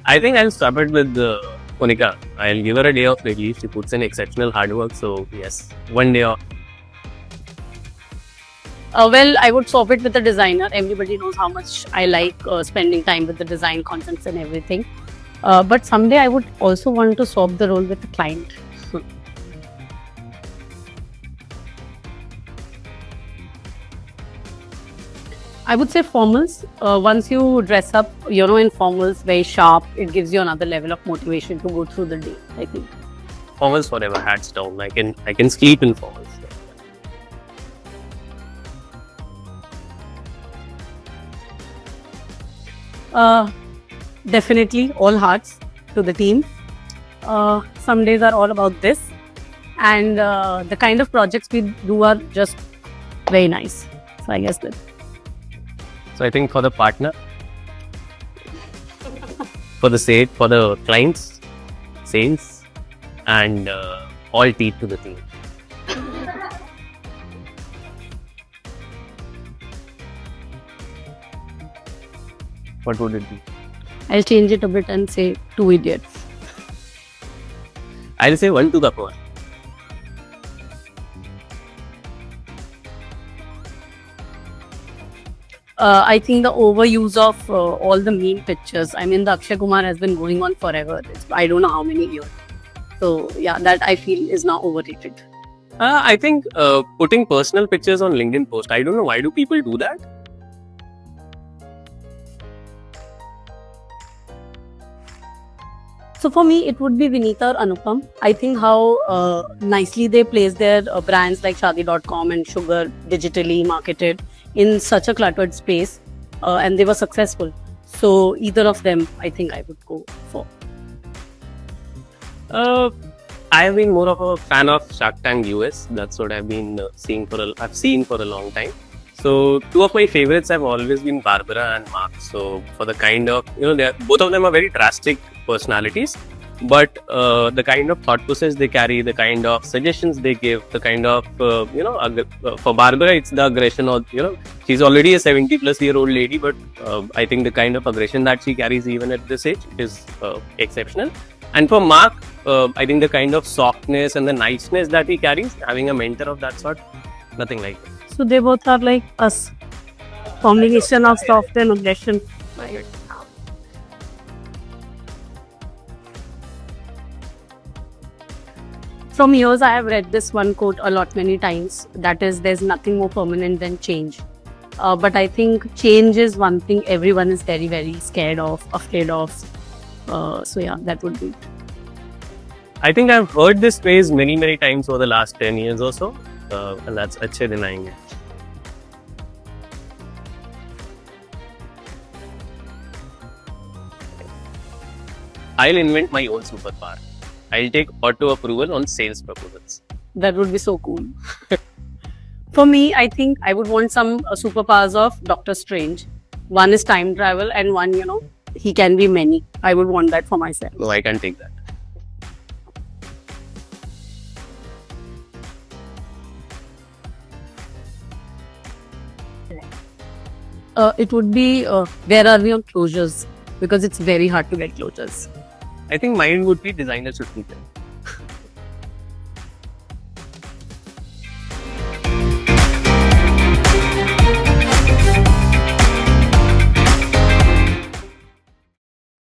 I think I'll start it with Monica. I'll give her a day off release. She puts in exceptional hard work. So yes, one day off. Well, I would swap it with the designer. Everybody knows how much I like spending time with the design contents and everything. But someday I would also want to swap the role with the client. I would say formals. Once you dress up, in formals, very sharp, it gives you another level of motivation to go through the day, I think. Formals forever, hats down. I can sleep in formals. Definitely all hearts to the team. Some days are all about this, and the kind of projects we do are just very nice. So I guess that. So I think for the partner, for the clients, sales, and all teeth to the team. What would it be? I'll change it a bit and say 2 idiots. I'll say 1 to the poor. I think the overuse of all the meme pictures. I mean, the Akshay Kumar has been going on forever. I don't know how many years. So yeah, that I feel is now overrated. I think putting personal pictures on LinkedIn post. I don't know why do people do that. So for me, it would be Vinita or Anupam. I think how nicely they place their brands like Shaadi.com and Sugar digitally marketed in such a cluttered space, and they were successful. So either of them, I think I would go for. I have been more of a fan of Shark Tank US. That's what I've been seeing I've seen for a long time. So 2 of my favorites have always been Barbara and Mark. So for the kind of both of them are very drastic personalities, but the kind of thought process they carry, the kind of suggestions they give, the kind of for Barbara it's the aggression of she's already a 70-plus-year-old lady, but I think the kind of aggression that she carries even at this age is exceptional. And for Mark, I think the kind of softness and the niceness that he carries, having a mentor of that sort, nothing like it. So they both are like us, combination of soft and aggression. From years, I have read this one quote a lot many times. That is, there's nothing more permanent than change. But I think change is one thing everyone is very, very scared of, afraid of. So yeah, that would be it. I think I've heard this phrase many, many times over the last 10 years or so. And that's Achhe Din Aayenge. I'll invent my own superpower. I'll take auto approval on sales proposals. That would be so cool. For me, I think I would want some superpowers of Doctor Strange. One is time travel and one, he can be many. I would want that for myself. No, I can't take that. It would be where are we on closures? Because it's very hard to get closures. I think mine would be designer should be there.